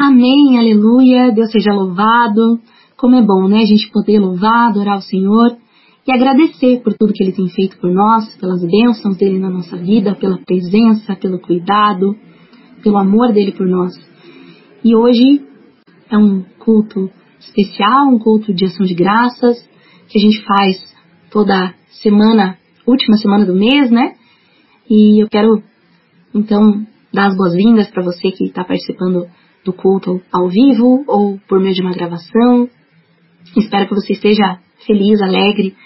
Amém, aleluia, Deus seja louvado. Como é bom, né, a gente poder louvar, adorar o Senhor e agradecer por tudo que Ele tem feito por nós, pelas bênçãos dEle na nossa vida, pela presença, pelo cuidado, pelo amor dEle por nós. E hoje é um culto especial, um culto de ação de graças, que a gente faz toda semana, última semana do mês, né? E eu quero, então, dar as boas-vindas para você que está participando do culto ao vivo ou por meio de uma gravação. Espero que você esteja feliz, alegre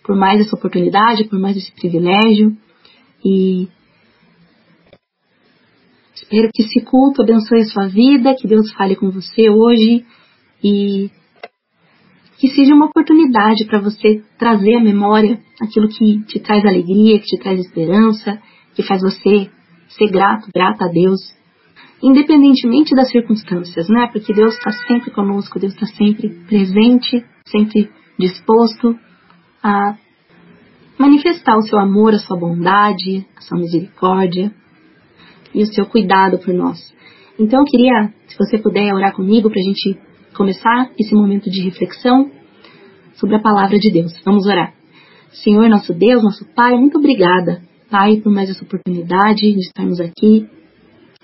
por mais essa oportunidade, por mais esse privilégio. E espero que esse culto abençoe a sua vida, que Deus fale com você hoje e que seja uma oportunidade para você trazer à memória aquilo que te traz alegria, que te traz esperança, que faz você ser grata a Deus, independentemente das circunstâncias, né? Porque Deus está sempre conosco, Deus está sempre presente, sempre disposto a manifestar o seu amor, a sua bondade, a sua misericórdia e o seu cuidado por nós. Então eu queria, se você puder orar comigo para a gente começar esse momento de reflexão sobre a palavra de Deus. Vamos orar. Senhor, nosso Deus, nosso Pai, muito obrigada, Pai, por mais essa oportunidade de estarmos aqui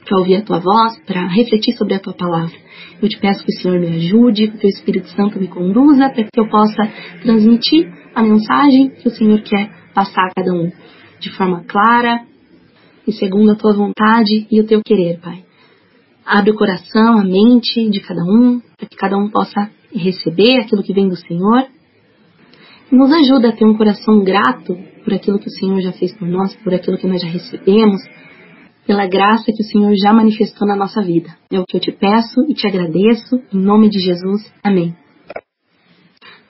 para ouvir a Tua voz, para refletir sobre a Tua palavra. Eu te peço que o Senhor me ajude, que o Teu Espírito Santo me conduza, para que eu possa transmitir a mensagem que o Senhor quer passar a cada um, de forma clara e segundo a Tua vontade e o Teu querer, Pai. Abre o coração, a mente de cada um, para que cada um possa receber aquilo que vem do Senhor. E nos ajuda a ter um coração grato por aquilo que o Senhor já fez por nós, por aquilo que nós já recebemos, pela graça que o Senhor já manifestou na nossa vida. É o que eu te peço e te agradeço, em nome de Jesus. Amém.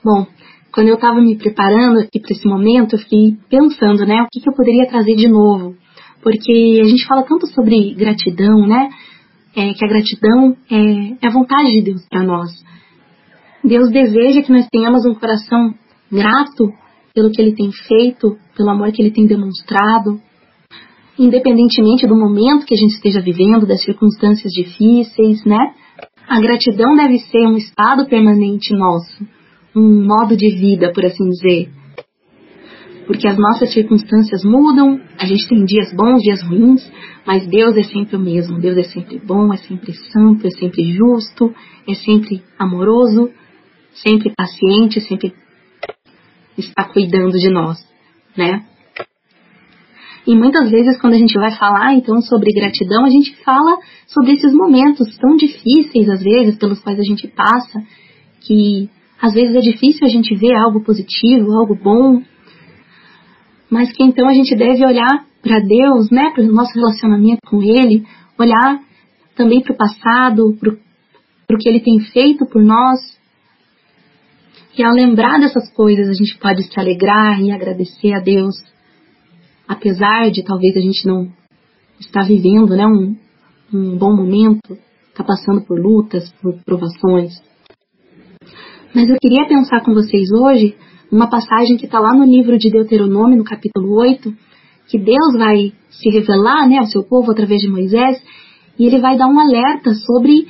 Bom, quando eu estava me preparando aqui para esse momento, eu fiquei pensando, né, o que eu poderia trazer de novo. Porque a gente fala tanto sobre gratidão, né, que a gratidão é a vontade de Deus para nós. Deus deseja que nós tenhamos um coração grato pelo que Ele tem feito, pelo amor que Ele tem demonstrado, independentemente do momento que a gente esteja vivendo, das circunstâncias difíceis, né? A gratidão deve ser um estado permanente nosso, um modo de vida, por assim dizer. Porque as nossas circunstâncias mudam, a gente tem dias bons, dias ruins, mas Deus é sempre o mesmo. Deus é sempre bom, é sempre santo, é sempre justo, é sempre amoroso, sempre paciente, sempre está cuidando de nós, né? E muitas vezes quando a gente vai falar então sobre gratidão, a gente fala sobre esses momentos tão difíceis às vezes pelos quais a gente passa, que às vezes é difícil a gente ver algo positivo, algo bom, mas que então a gente deve olhar para Deus, né, para o nosso relacionamento com Ele, olhar também para o passado, para o que Ele tem feito por nós. E ao lembrar dessas coisas, a gente pode se alegrar e agradecer a Deus, apesar de talvez a gente não estar vivendo, né, um bom momento, estar passando por lutas, por provações. Mas eu queria pensar com vocês hoje uma passagem que está lá no livro de Deuteronômio, no capítulo 8, que Deus vai se revelar, né, ao seu povo através de Moisés, e Ele vai dar um alerta sobre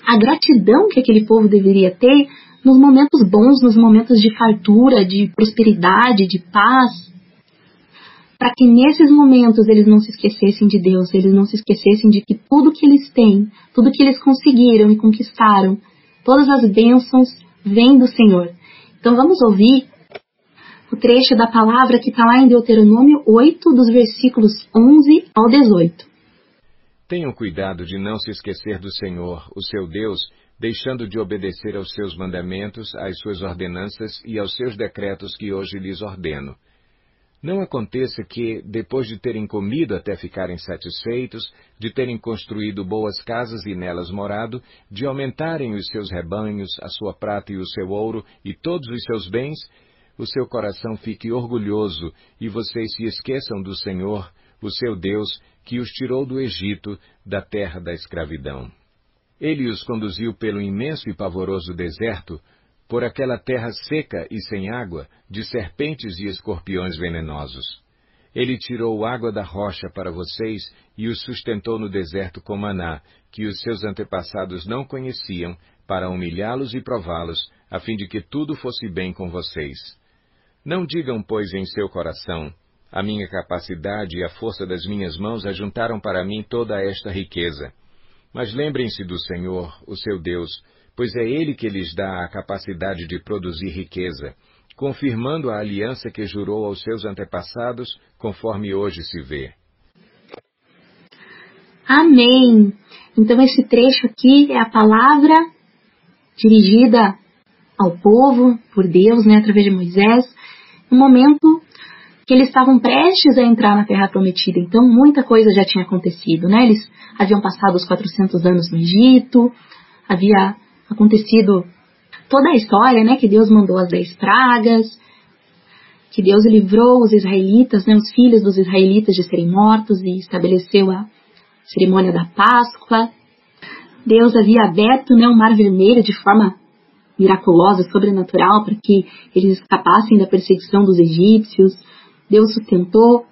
a gratidão que aquele povo deveria ter nos momentos bons, nos momentos de fartura, de prosperidade, de paz, para que nesses momentos eles não se esquecessem de Deus, eles não se esquecessem de que tudo que eles têm, tudo que eles conseguiram e conquistaram, todas as bênçãos vêm do Senhor. Então vamos ouvir o trecho da palavra que está lá em Deuteronômio 8, dos versículos 11 ao 18. Tenham cuidado de não se esquecer do Senhor, o seu Deus, deixando de obedecer aos seus mandamentos, às suas ordenanças e aos seus decretos que hoje lhes ordeno. Não aconteça que, depois de terem comido até ficarem satisfeitos, de terem construído boas casas e nelas morado, de aumentarem os seus rebanhos, a sua prata e o seu ouro e todos os seus bens, o seu coração fique orgulhoso e vocês se esqueçam do Senhor, o seu Deus, que os tirou do Egito, da terra da escravidão. Ele os conduziu pelo imenso e pavoroso deserto, por aquela terra seca e sem água, de serpentes e escorpiões venenosos. Ele tirou água da rocha para vocês e os sustentou no deserto com maná, que os seus antepassados não conheciam, para humilhá-los e prová-los, a fim de que tudo fosse bem com vocês. Não digam, pois, em seu coração: a minha capacidade e a força das minhas mãos ajuntaram para mim toda esta riqueza. Mas lembrem-se do Senhor, o seu Deus, pois é Ele que lhes dá a capacidade de produzir riqueza, confirmando a aliança que jurou aos seus antepassados, conforme hoje se vê. Amém! Então esse trecho aqui é a palavra dirigida ao povo, por Deus, através de Moisés, no momento que eles estavam prestes a entrar na Terra Prometida. Então muita coisa já tinha acontecido, Eles haviam passado os 400 anos no Egito, havia acontecido toda a história, que Deus mandou as 10 pragas, que Deus livrou os israelitas, os filhos dos israelitas de serem mortos e estabeleceu a cerimônia da Páscoa. Deus havia aberto o Mar Vermelho de forma miraculosa, sobrenatural, para que eles escapassem da perseguição dos egípcios. Deus sustentou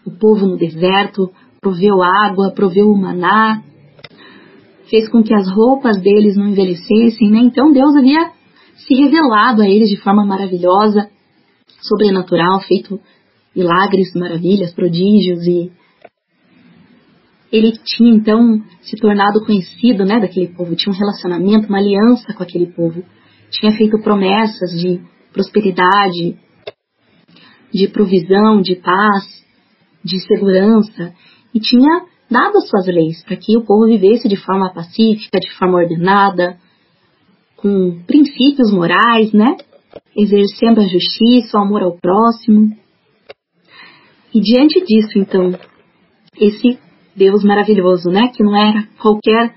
o povo no deserto, proveu água, proveu o maná, fez com que as roupas deles não envelhecessem, Então Deus havia se revelado a eles de forma maravilhosa, sobrenatural, feito milagres, maravilhas, prodígios, e ele tinha então se tornado conhecido, daquele povo, tinha um relacionamento, uma aliança com aquele povo, tinha feito promessas de prosperidade, de provisão, de paz, de segurança, e tinha dado as suas leis para que o povo vivesse de forma pacífica, de forma ordenada, com princípios morais, exercendo a justiça, o amor ao próximo. E diante disso, então, esse Deus maravilhoso, que não era qualquer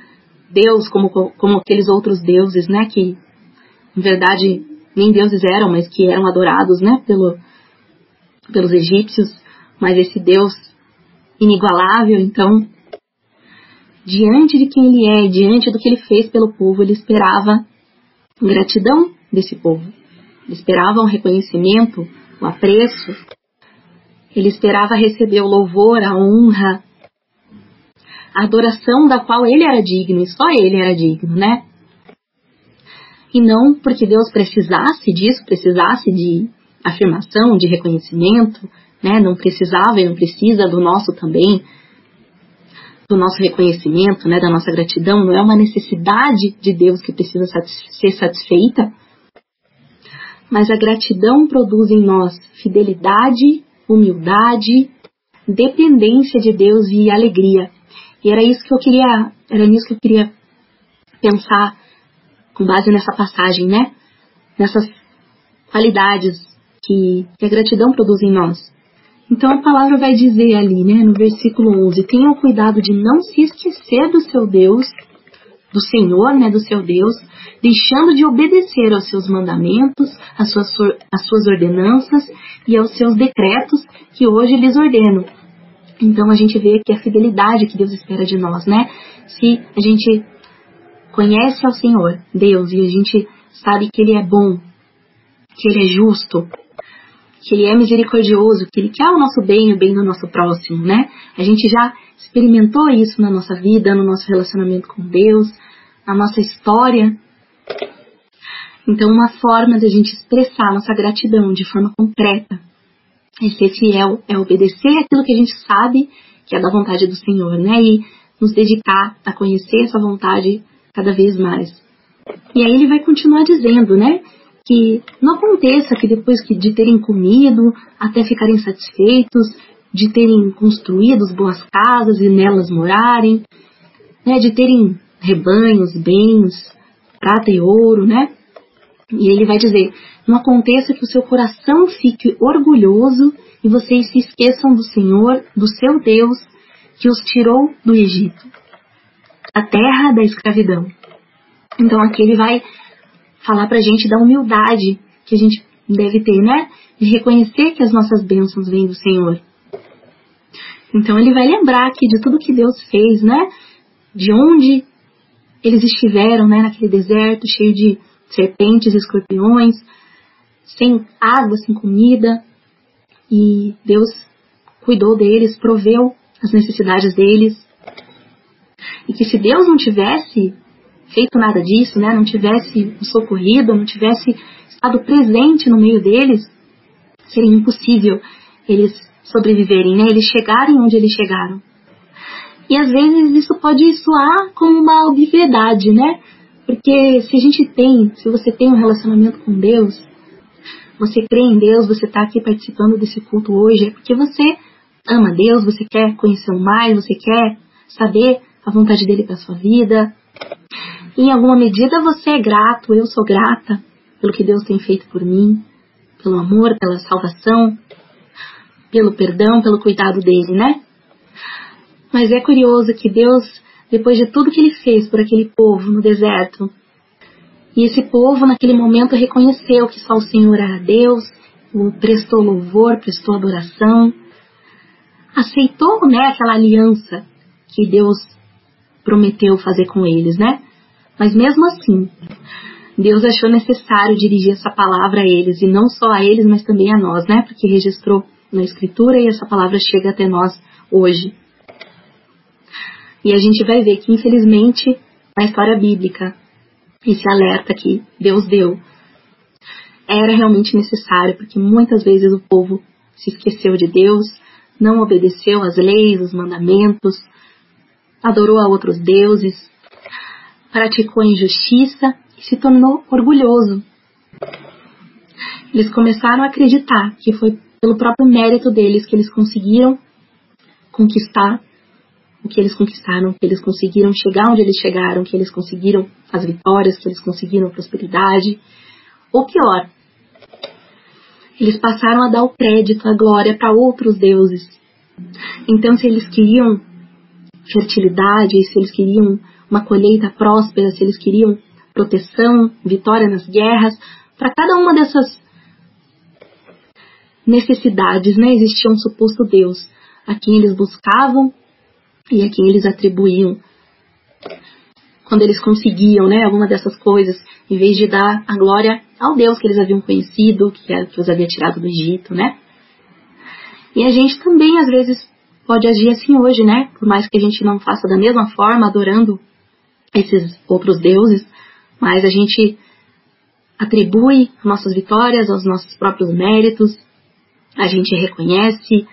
Deus como aqueles outros deuses, que em verdade nem deuses eram, mas que eram adorados, pelos egípcios, mas esse Deus inigualável. Então, diante de quem ele é, diante do que ele fez pelo povo, ele esperava gratidão desse povo, ele esperava um reconhecimento, um apreço, ele esperava receber o louvor, a honra, a adoração da qual ele era digno, e só ele era digno, E não porque Deus precisasse disso, precisasse de afirmação, de reconhecimento, Não precisava e não precisa do nosso também, do nosso reconhecimento, da nossa gratidão. Não é uma necessidade de Deus que precisa ser satisfeita, mas a gratidão produz em nós fidelidade, humildade, dependência de Deus e alegria. E era nisso que eu queria pensar com base nessa passagem, Nessas qualidades que a gratidão produz em nós. Então a palavra vai dizer ali, no versículo 11, tenham cuidado de não se esquecer do seu Deus, do Senhor, do seu Deus, deixando de obedecer aos seus mandamentos, às suas ordenanças e aos seus decretos que hoje lhes ordeno. Então a gente vê aqui a fidelidade que Deus espera de nós, Se a gente conhece ao Senhor, Deus, e a gente sabe que Ele é bom, que Ele é justo, que Ele é misericordioso, que Ele quer o nosso bem e o bem do nosso próximo, A gente já experimentou isso na nossa vida, no nosso relacionamento com Deus, na nossa história. Então uma forma de a gente expressar nossa gratidão de forma concreta é ser fiel, é obedecer aquilo que a gente sabe que é da vontade do Senhor, E nos dedicar a conhecer essa vontade cada vez mais. E aí ele vai continuar dizendo, que não aconteça que depois de terem comido, até ficarem satisfeitos, de terem construído boas casas e nelas morarem, de terem rebanhos, bens, prata e ouro, E ele vai dizer, não aconteça que o seu coração fique orgulhoso e vocês se esqueçam do Senhor, do seu Deus, que os tirou do Egito, a terra da escravidão. Então aqui ele vai falar pra gente da humildade que a gente deve ter, de reconhecer que as nossas bênçãos vêm do Senhor. Então ele vai lembrar aqui de tudo que Deus fez, de onde eles estiveram, naquele deserto cheio de serpentes e escorpiões, sem água, sem comida, e Deus cuidou deles, proveu as necessidades deles. E que se Deus não tivesse feito nada disso, né, não tivesse os socorrido, não tivesse estado presente no meio deles, seria impossível eles sobreviverem, né, eles chegarem onde eles chegaram. E às vezes isso pode soar como uma obviedade, né? Porque se você tem um relacionamento com Deus, você crê em Deus, você está aqui participando desse culto hoje, é porque você ama Deus, você quer conhecer mais, você quer saber a vontade dele para sua vida. E em alguma medida você é grato, eu sou grata pelo que Deus tem feito por mim, pelo amor, pela salvação, pelo perdão, pelo cuidado dele, né? Mas é curioso que Deus, depois de tudo que ele fez por aquele povo no deserto, e esse povo naquele momento reconheceu que só o Senhor era Deus, prestou louvor, prestou adoração, aceitou, né, aquela aliança que Deus prometeu fazer com eles, né? Mas mesmo assim, Deus achou necessário dirigir essa palavra a eles, e não só a eles, mas também a nós, né? Porque registrou na Escritura e essa palavra chega até nós hoje. E a gente vai ver que, infelizmente, na história bíblica, esse alerta que Deus deu era realmente necessário, porque muitas vezes o povo se esqueceu de Deus, não obedeceu às leis, os mandamentos, adorou a outros deuses, praticou a injustiça e se tornou orgulhoso. Eles começaram a acreditar que foi pelo próprio mérito deles que eles conseguiram conquistar o que eles conquistaram, que eles conseguiram chegar onde eles chegaram, que eles conseguiram as vitórias, que eles conseguiram a prosperidade. Ou pior, eles passaram a dar o crédito, a glória para outros deuses. Então, se eles queriam fertilidade, se eles queriam uma colheita próspera, se eles queriam proteção, vitória nas guerras, para cada uma dessas necessidades, né, existia um suposto Deus a quem eles buscavam e a quem eles atribuíam. Quando eles conseguiam, né, alguma dessas coisas, em vez de dar a glória ao Deus que eles haviam conhecido, que os havia tirado do Egito, né? E a gente também, às vezes, pode agir assim hoje, né? Por mais que a gente não faça da mesma forma, adorando esses outros deuses, mas a gente atribui nossas vitórias aos nossos próprios méritos, a gente reconhece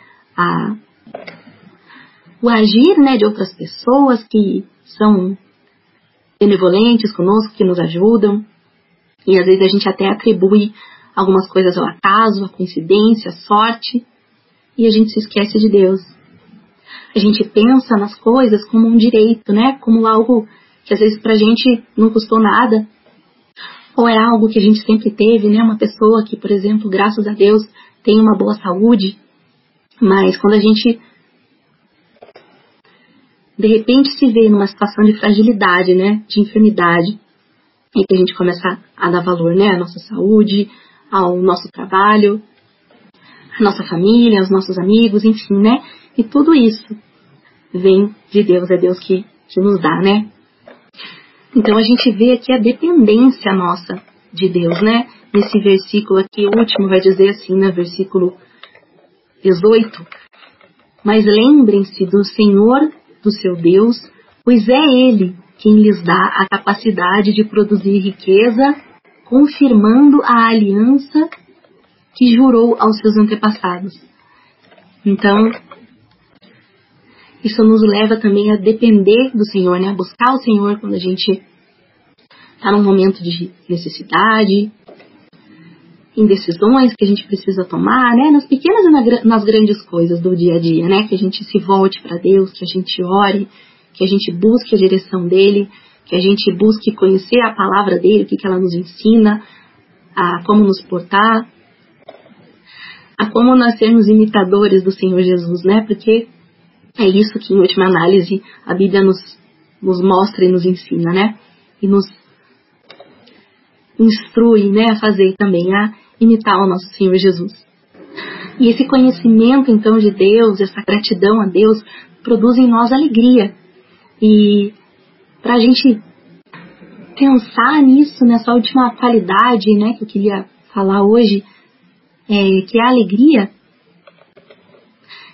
o agir, né, de outras pessoas que são benevolentes conosco, que nos ajudam, e às vezes a gente até atribui algumas coisas ao acaso, à coincidência, à sorte, e a gente se esquece de Deus. A gente pensa nas coisas como um direito, né, como algo que às vezes pra gente não custou nada, ou é algo que a gente sempre teve, né, uma pessoa que, por exemplo, graças a Deus, tem uma boa saúde, mas quando a gente de repente se vê numa situação de fragilidade, né, de enfermidade, e que a gente começa a dar valor, né, à nossa saúde, ao nosso trabalho, à nossa família, aos nossos amigos, enfim, né, e tudo isso vem de Deus, é Deus que nos dá, né. Então a gente vê aqui a dependência nossa de Deus, né, nesse versículo aqui, o último vai dizer assim, né, versículo 18, mas lembrem-se do Senhor, do seu Deus, pois é Ele quem lhes dá a capacidade de produzir riqueza, confirmando a aliança que jurou aos seus antepassados. Então, isso nos leva também a depender do Senhor, né? A buscar o Senhor quando a gente está num momento de necessidade, em decisões que a gente precisa tomar, né? Nas pequenas e nas grandes coisas do dia a dia, né? Que a gente se volte para Deus, que a gente ore, que a gente busque a direção dEle, que a gente busque conhecer a palavra dEle, o que ela nos ensina, a como nos portar, a como nós sermos imitadores do Senhor Jesus, né? Porque é isso que, em última análise, a Bíblia nos mostra e nos ensina, né? E nos instrui, né, a fazer também, a imitar o nosso Senhor Jesus. E esse conhecimento, então, de Deus, essa gratidão a Deus, produz em nós alegria. E para a gente pensar nisso, nessa última qualidade, né, que eu queria falar hoje, que é a alegria,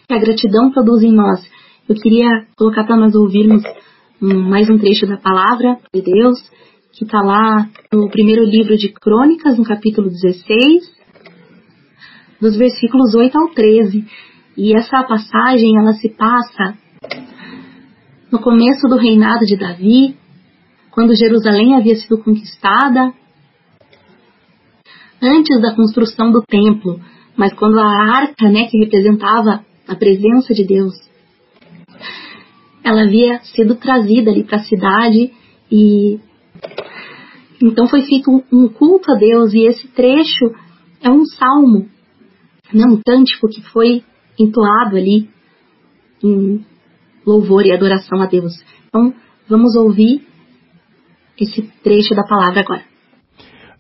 que a gratidão produz em nós. Eu queria colocar para nós ouvirmos mais um trecho da palavra de Deus, que está lá no primeiro livro de Crônicas, no capítulo 16, dos versículos 8 ao 13. E essa passagem, ela se passa no começo do reinado de Davi, quando Jerusalém havia sido conquistada, antes da construção do templo, mas quando a arca, né, que representava a presença de Deus, ela havia sido trazida ali para a cidade, e então foi feito um culto a Deus, e esse trecho é um salmo, né, um cântico que foi entoado ali em louvor e adoração a Deus. Então, vamos ouvir esse trecho da palavra agora.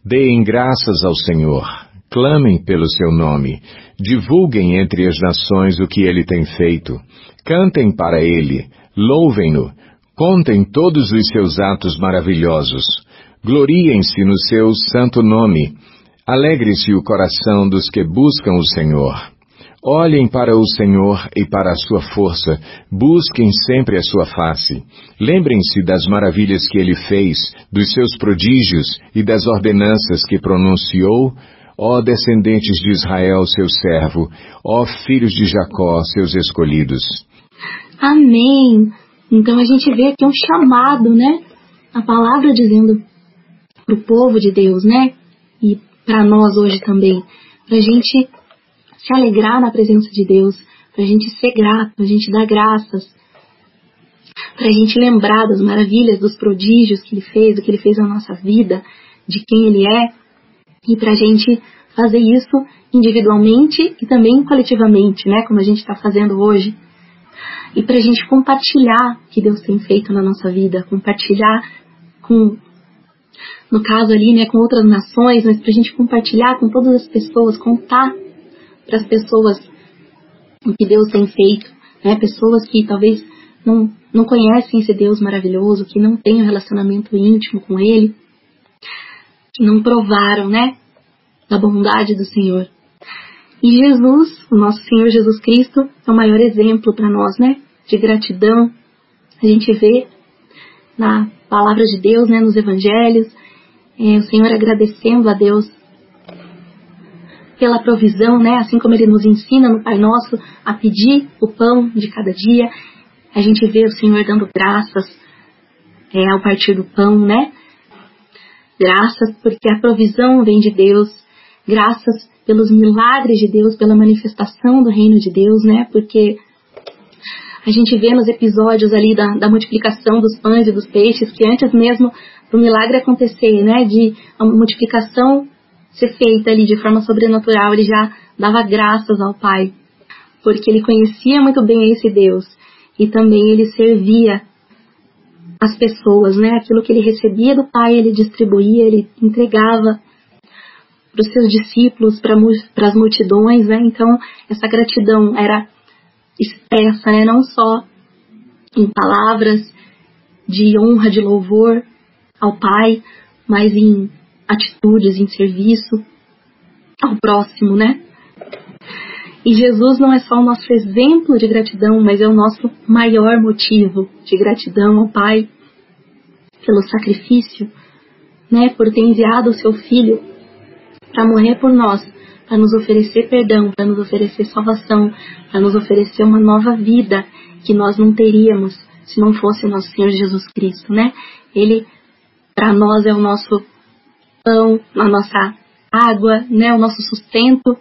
Deem graças ao Senhor, clamem pelo seu nome, divulguem entre as nações o que ele tem feito, cantem para ele, louvem-no, contem todos os seus atos maravilhosos, gloriem-se no seu santo nome, alegre-se o coração dos que buscam o Senhor. Olhem para o Senhor e para a sua força, busquem sempre a sua face. Lembrem-se das maravilhas que ele fez, dos seus prodígios e das ordenanças que pronunciou, ó descendentes de Israel, seu servo, ó filhos de Jacó, seus escolhidos. Amém! Então a gente vê aqui um chamado, né? A palavra dizendo para o povo de Deus, né? E para nós hoje também, para a gente se alegrar na presença de Deus, para a gente ser grato, para a gente dar graças, para a gente lembrar das maravilhas, dos prodígios que Ele fez, do que Ele fez na nossa vida, de quem Ele é, e para a gente fazer isso individualmente e também coletivamente, né, como a gente está fazendo hoje, e para a gente compartilhar o que Deus tem feito na nossa vida, compartilhar com, no caso ali, né, com outras nações, mas para a gente compartilhar com todas as pessoas, contar para as pessoas o que Deus tem feito, né? Pessoas que talvez não conhecem esse Deus maravilhoso, que não têm um relacionamento íntimo com Ele, que não provaram, né, da bondade do Senhor. E Jesus, o nosso Senhor Jesus Cristo, é o maior exemplo para nós, né, de gratidão. A gente vê na palavra de Deus, né, nos evangelhos, o Senhor agradecendo a Deus pela provisão, né? Assim como Ele nos ensina no Pai Nosso a pedir o pão de cada dia, a gente vê o Senhor dando graças ao partir do pão, né? Graças porque a provisão vem de Deus, graças pelos milagres de Deus, pela manifestação do reino de Deus, né? Porque a gente vê nos episódios ali da multiplicação dos pães e dos peixes, que antes mesmo do milagre acontecer, né? De a multiplicação ser feita ali de forma sobrenatural, ele já dava graças ao Pai, porque ele conhecia muito bem esse Deus, e também ele servia as pessoas, né? Aquilo que ele recebia do Pai, ele distribuía, ele entregava para os seus discípulos, para as multidões, né? Então, essa gratidão era expressa, né? Não só em palavras de honra, de louvor ao Pai, mas em atitudes, em serviço ao próximo, né? E Jesus não é só o nosso exemplo de gratidão, mas é o nosso maior motivo de gratidão ao Pai pelo sacrifício, né? Por ter enviado o seu Filho para morrer por nós, para nos oferecer perdão, para nos oferecer salvação, para nos oferecer uma nova vida que nós não teríamos se não fosse o nosso Senhor Jesus Cristo, né? Ele, para nós, é o nosso pão, a nossa água, né, o nosso sustento,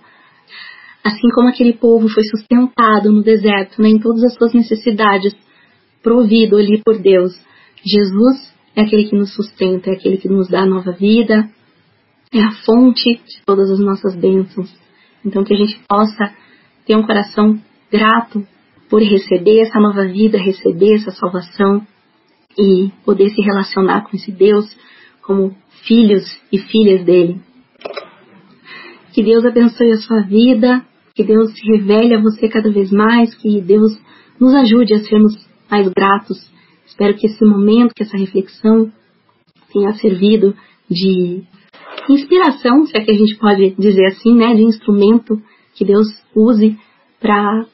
assim como aquele povo foi sustentado no deserto, né, em todas as suas necessidades, provido ali por Deus. Jesus é aquele que nos sustenta, é aquele que nos dá nova vida, é a fonte de todas as nossas bênçãos. Então que a gente possa ter um coração grato por receber essa nova vida, receber essa salvação e poder se relacionar com esse Deus como filhos e filhas dele. Que Deus abençoe a sua vida, que Deus se revele a você cada vez mais, que Deus nos ajude a sermos mais gratos. Espero que esse momento, que essa reflexão tenha servido de inspiração, se é que a gente pode dizer assim, né, de instrumento que Deus use para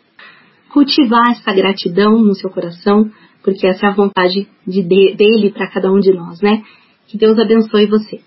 cultivar essa gratidão no seu coração, porque essa é a vontade dele para cada um de nós, né? Que Deus abençoe você.